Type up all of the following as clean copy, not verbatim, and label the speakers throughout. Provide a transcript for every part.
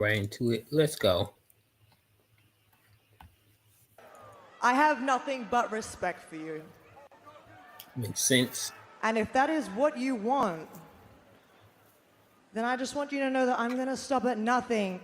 Speaker 1: right into it. Let's go.
Speaker 2: I have nothing but respect for you.
Speaker 1: Makes sense.
Speaker 2: And if that is what you want, then I just want you to know that I'm gonna stop at nothing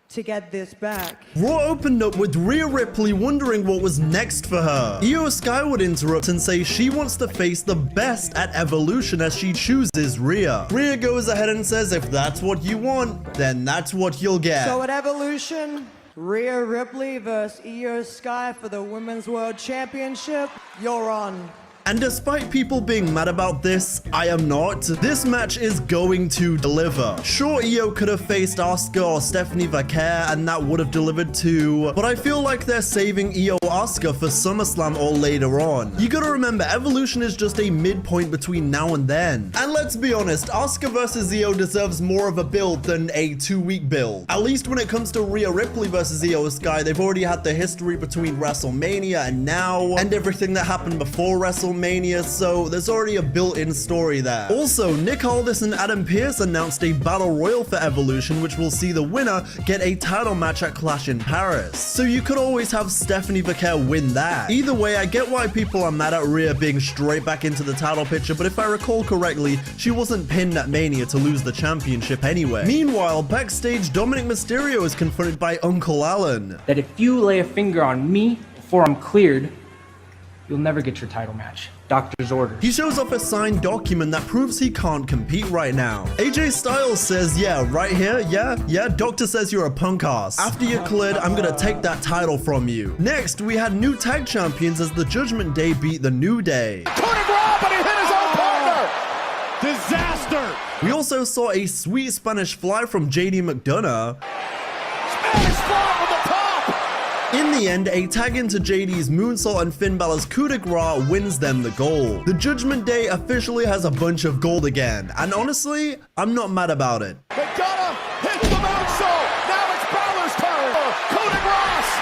Speaker 2: to get this back.
Speaker 3: Raw opened up with Rhea Ripley wondering what was next for her. Io Sky would interrupt and say she wants to face the best at Evolution as she chooses Rhea. Rhea goes ahead and says if that's what you want, then that's what you'll get.
Speaker 2: So at Evolution, Rhea Ripley versus Io Sky for the Women's World Championship, you're on.
Speaker 3: And despite people being mad about this, I am not. This match is going to deliver. Sure, Io could have faced Asuka or Stephanie Vaquer and that would have delivered too, but I feel like they're saving Io Asuka for SummerSlam or later on. You gotta remember, Evolution is just a midpoint between now and then. And let's be honest, Asuka versus Io deserves more of a build than a 2-week build. At least when it comes to Rhea Ripley versus Io Sky, they've already had the history between WrestleMania and now, and everything that happened before WrestleMania, so there's already a built-in story there. Also, Nick Aldis and Adam Pearce announced a battle royal for Evolution, which will see the winner get a title match at Clash in Paris. So you could always have Stephanie Vaquer win that. Either way, I get why people are mad at Rhea being straight back into the title picture, but if I recall correctly, she wasn't pinned at Mania to lose the championship anyway. Meanwhile, backstage, Dominic Mysterio is confronted by Uncle Allen.
Speaker 4: That if you lay a finger on me before I'm cleared, you'll never get your title match. Doctor's orders.
Speaker 3: He shows off a signed document that proves he can't compete right now. AJ Styles says, yeah, right here, yeah, doctor says you're a punk ass. After you're cleared, I'm gonna take that title from you. Next, we had new tag champions as the Judgment Day beat the New Day.
Speaker 5: But he hit his own partner! Disaster!
Speaker 3: We also saw a sweet Spanish fly from JD McDonough.
Speaker 5: Spanish fly from the top!
Speaker 3: In the end, a tag into JD's moonsault and Finn Balor's coup de grace wins them the gold. The Judgment Day officially has a bunch of gold again, and honestly, I'm not mad about it.
Speaker 5: They got him! Hit the moonsault! Now it's Balor's turn! Coup de grace!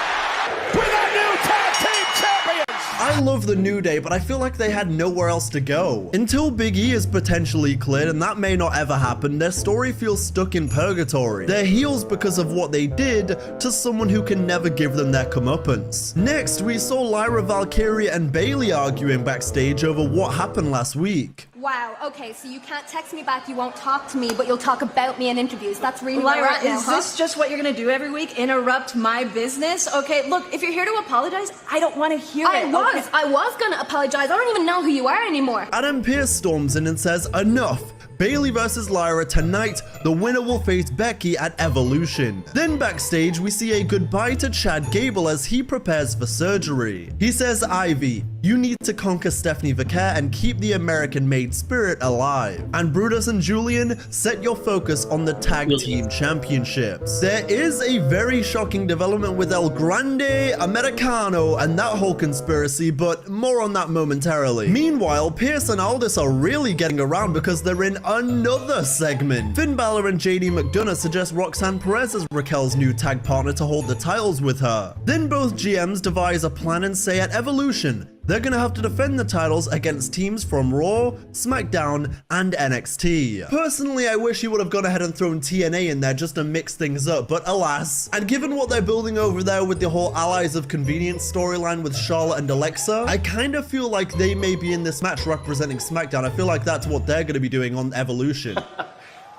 Speaker 5: We got new tag team champions!
Speaker 3: I love the New Day, but I feel like they had nowhere else to go. Until Big E is potentially cleared, and that may not ever happen, their story feels stuck in purgatory. They're heels because of what they did to someone who can never give them their comeuppance. Next, we saw Lyra Valkyria and Bayley arguing backstage over what happened last week.
Speaker 6: Wow, okay, so you can't text me back, you won't talk to me, but you'll talk about me in interviews. That's really where we're
Speaker 7: Lyra,
Speaker 6: at now,
Speaker 7: is this just what you're gonna do every week? Interrupt my business? Okay, look, if you're here to apologize, I don't want to hear it.
Speaker 6: I was gonna apologize. I don't even know who you are anymore.
Speaker 3: Adam Pearce storms in and says, enough. Bayley versus Lyra tonight, the winner will face Becky at Evolution. Then backstage, we see a goodbye to Chad Gable as he prepares for surgery. He says, Ivy, you need to conquer Stephanie Vaquer and keep the American-made spirit alive. And Brutus and Julian, set your focus on the tag team championships. There is a very shocking development with El Grande Americano and that whole conspiracy, but more on that momentarily. Meanwhile, Pearce and Aldis are really getting around because they're in another segment. Finn Balor and JD McDonough suggest Roxanne Perez as Raquel's new tag partner to hold the titles with her. Then both GMs devise a plan and say at Evolution, they're gonna have to defend the titles against teams from Raw, SmackDown, and NXT. Personally, I wish he would have gone ahead and thrown TNA in there just to mix things up, but alas. And given what they're building over there with the whole Allies of Convenience storyline with Charlotte and Alexa, I kind of feel like they may be in this match representing SmackDown. I feel like that's what they're gonna be doing on Evolution.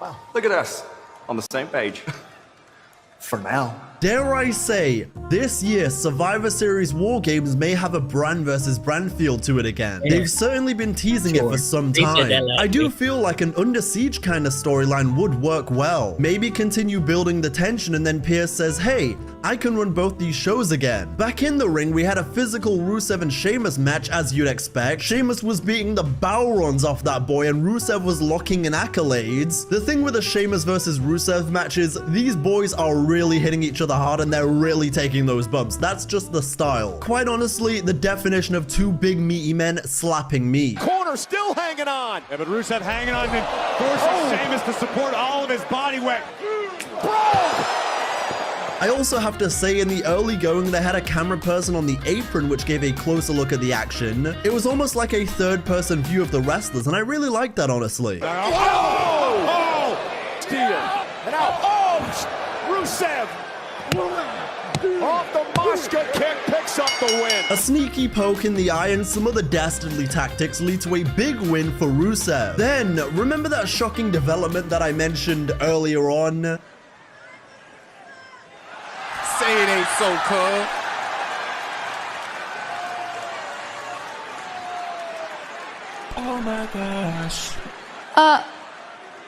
Speaker 8: Wow, look at us, on the same page. For now.
Speaker 3: Dare I say, this year Survivor Series War Games may have a brand versus brand feel to it again.
Speaker 1: Yeah.
Speaker 3: They've certainly been teasing it for some
Speaker 1: They said
Speaker 3: time.
Speaker 1: that last
Speaker 3: I do
Speaker 1: week.
Speaker 3: feel like an Under Siege kind of storyline would work well. Maybe continue building the tension and then Pierce says, hey, I can run both these shows again. Back in the ring, we had a physical Rusev and Sheamus match as you'd expect. Sheamus was beating the bow runs off that boy and Rusev was locking in accolades. The thing with the Sheamus versus Rusev match is these boys are really hitting each other hard and they're really taking those bumps. That's just the style. Quite honestly, the definition of two big meaty men slapping me.
Speaker 5: Corner still hanging on. Yeah, but Rusev hanging on and forces Sheamus to support all of his body weight. Bro!
Speaker 3: I also have to say in the early going they had a camera person on the apron which gave a closer look at the action. It was almost like a third person view of the wrestlers and I really liked that honestly.
Speaker 5: Oh! Steal. And out. Oh! Rusev. Off the Mosca kick, picks up the win.
Speaker 3: A sneaky poke in the eye and some other dastardly tactics lead to a big win for Rusev. Then, remember that shocking development that I mentioned earlier on?
Speaker 9: Say it ain't so, cuz. Oh my gosh.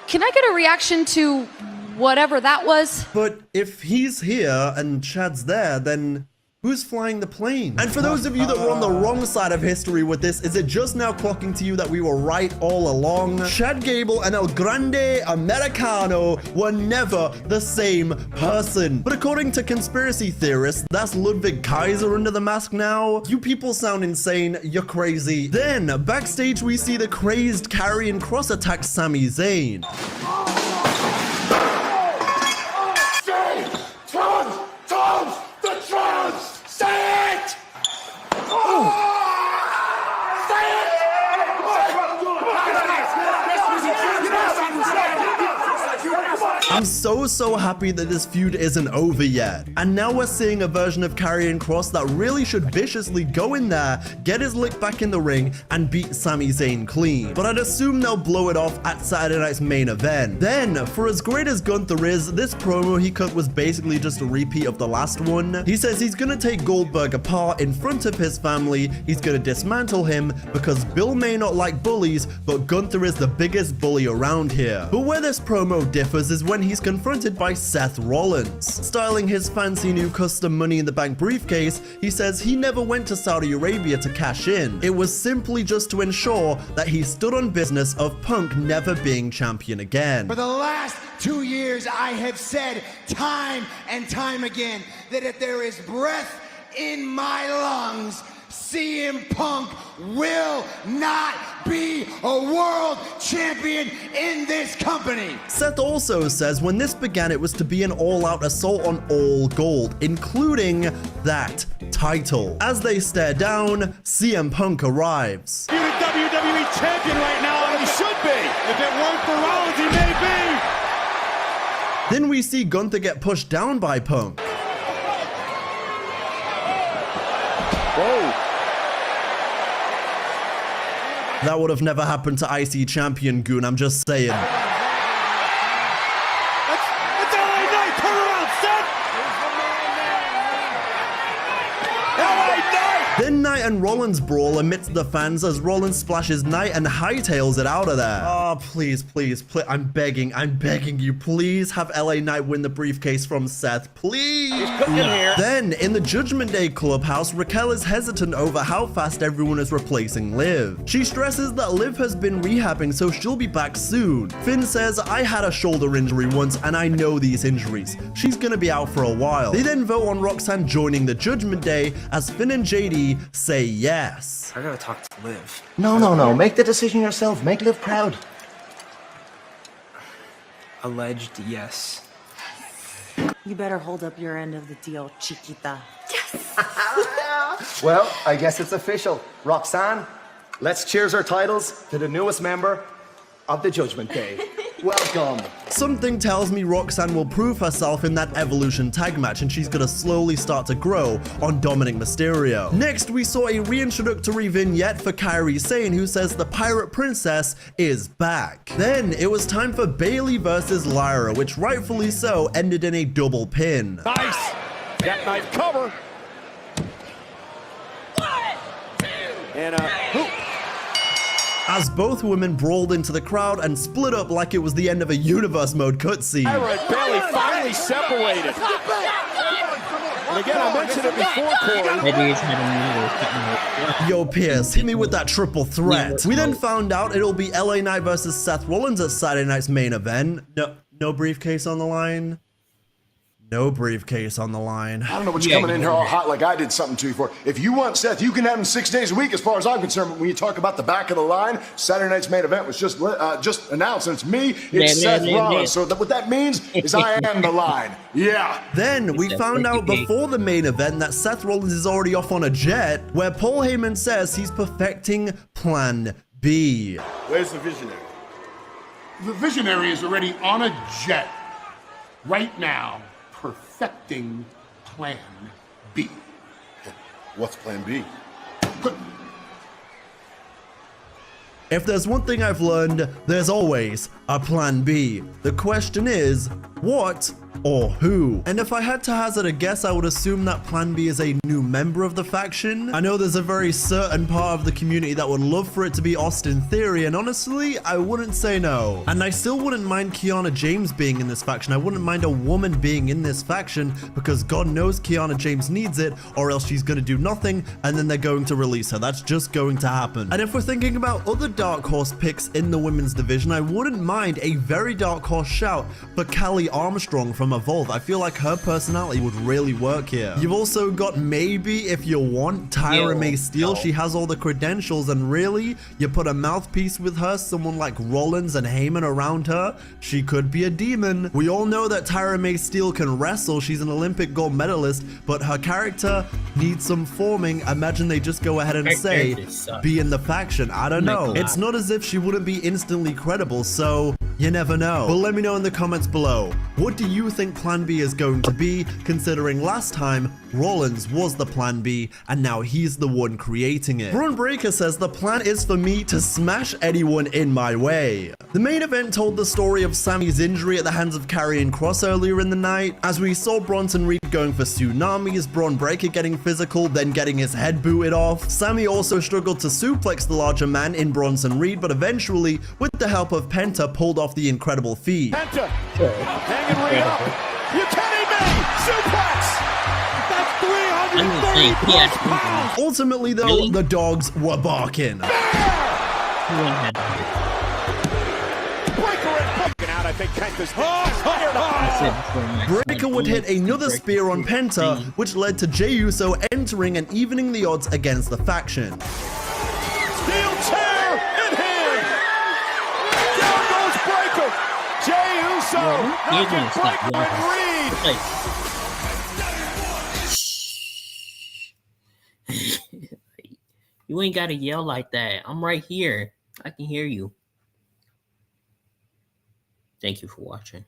Speaker 10: Can I get a reaction to whatever that was?
Speaker 3: But if he's here and Chad's there, then who's flying the plane? And for those of you that were on the wrong side of history with this, is it just now clocking to you that we were right all along? Chad Gable and El Grande Americano were never the same person. But according to conspiracy theorists, that's Ludwig Kaiser under the mask now. You people sound insane, you're crazy. Then, backstage we see the crazed Karrion Kross attack Sami Zayn. I'm so happy that this feud isn't over yet. And now we're seeing a version of Karrion Kross that really should viciously go in there, get his lick back in the ring, and beat Sami Zayn clean. But I'd assume they'll blow it off at Saturday night's main event. Then, for as great as Gunther is, this promo he cut was basically just a repeat of the last one. He says he's gonna take Goldberg apart in front of his family, he's gonna dismantle him, because Bill may not like bullies, but Gunther is the biggest bully around here. But where this promo differs is when he's confronted by Seth Rollins. Styling his fancy new custom Money in the Bank briefcase, he says he never went to Saudi Arabia to cash in. It was simply just to ensure that he stood on business of Punk never being champion again.
Speaker 11: For the last 2 years, I have said time and time again that if there is breath in my lungs, CM Punk will not be a world champion in this company.
Speaker 3: Seth also says when this began, it was to be an all-out assault on all gold, including that title. As they stare down, CM Punk arrives.
Speaker 5: You're the WWE champion right now, and he should be. If it weren't for Rollins, he may be.
Speaker 3: Then we see Gunther get pushed down by Punk.
Speaker 5: Whoa.
Speaker 3: That would have never happened to IC champion Goon, I'm just saying.
Speaker 5: That's LA Knight. Turn around, Seth. LA Knight.
Speaker 3: Then Knight and Rollins brawl amidst the fans as Rollins splashes Knight and hightails it out of there. Oh, please, I'm begging you, please have LA Knight win the briefcase from Seth, please.
Speaker 5: He's cooking here.
Speaker 3: Then, in the Judgment Day clubhouse, Raquel is hesitant over how fast everyone is replacing Liv. She stresses that Liv has been rehabbing, so she'll be back soon. Finn says, I had a shoulder injury once and I know these injuries. She's gonna be out for a while. They then vote on Roxanne joining the Judgment Day as Finn and JD say yes.
Speaker 9: I gotta talk to Liv.
Speaker 12: No. Make the decision yourself. Make Liv proud.
Speaker 4: Alleged yes.
Speaker 7: You better hold up your end of the deal, Chiquita.
Speaker 12: Well, I guess it's official. Roxanne, let's cheers our titles to the newest member of the Judgment Day. Welcome.
Speaker 3: Something tells me Roxanne will prove herself in that Evolution tag match and she's gonna slowly start to grow on Dominic Mysterio. Next, we saw a reintroductory vignette for Kairi Sane who says the Pirate Princess is back. Then, it was time for Bayley versus Lyra, which rightfully so ended in a double pin.
Speaker 5: Nice. Jackknife cover. And a hoop.
Speaker 3: As both women brawled into the crowd and split up like it was the end of a Universe Mode cutscene.
Speaker 5: Lyra and Bayley finally separated. And again, I mentioned it before, Corey.
Speaker 1: Maybe he's had a
Speaker 3: Yo, Pierce, hit me with that triple threat. We then found out it'll be LA Knight versus Seth Rollins at Saturday night's main event. No briefcase on the line. No briefcase on the line.
Speaker 13: I don't know what you're coming in here all hot like I did something to you for. If you want Seth, you can have him 6 days a week as far as I'm concerned. But when you talk about the back of the line, Saturday night's main event was just announced. And it's me, it's Seth Rollins. So what that means is I am the line. Yeah.
Speaker 3: Then we found out before the main event that Seth Rollins is already off on a jet, where Paul Heyman says he's perfecting Plan B.
Speaker 13: Where's the visionary?
Speaker 14: The visionary is already on a jet right now,
Speaker 13: perfecting Plan B. What's Plan B?
Speaker 3: If there's one thing I've learned, there's always a plan B. The question is, what or who? And if I had to hazard a guess, I would assume that Plan B is a new member of the faction. I know there's a very certain part of the community that would love for it to be Austin Theory, and honestly, I wouldn't say no. And I still wouldn't mind Kiana James being in this faction. I wouldn't mind a woman being in this faction, because God knows Kiana James needs it, or else she's gonna do nothing, and then they're going to release her. That's just going to happen. And if we're thinking about other dark horse picks in the women's division, I wouldn't mind a very dark horse shout for Callie Armstrong from Evolve. I feel like her personality would really work here. You've also got, maybe if you want, Tyra May Steele. She has all the credentials, and really, you put a mouthpiece with her, someone like Rollins and Heyman around her, she could be a demon. We all know that Tyra May Steele can wrestle. She's an Olympic gold medalist, but her character needs some forming. Imagine they just go ahead and say, be in the faction. I don't know. It's not as if she wouldn't be instantly credible, so you never know. But let me know in the comments below. What do you think Plan B is going to be, considering last time Rollins was the Plan B and now he's the one creating it? Braun Breaker says the plan is for me to smash anyone in my way. The main event told the story of Sammy's injury at the hands of Karrion Kross earlier in the night, as we saw Bronson Reed going for tsunamis, Braun Breaker getting physical, then getting his head booted off. Sammy also struggled to suplex the larger man in Bronson Reed, but eventually, with the help of Penta, pulled off the incredible feat.
Speaker 5: Penta, hanging Reed up. You kidding me? Suplex! That's 330 plus pounds!
Speaker 3: Ultimately, though, really? The dogs were barking. Breaker would hit another spear on Penta, which led to Jey Uso entering and evening the odds against the faction.
Speaker 5: Steel chair in hand! Down goes Breaker! Jey Uso knocking Breaker and Reed!
Speaker 14: You ain't gotta yell like that. I'm right here. I can hear you. Thank you for watching.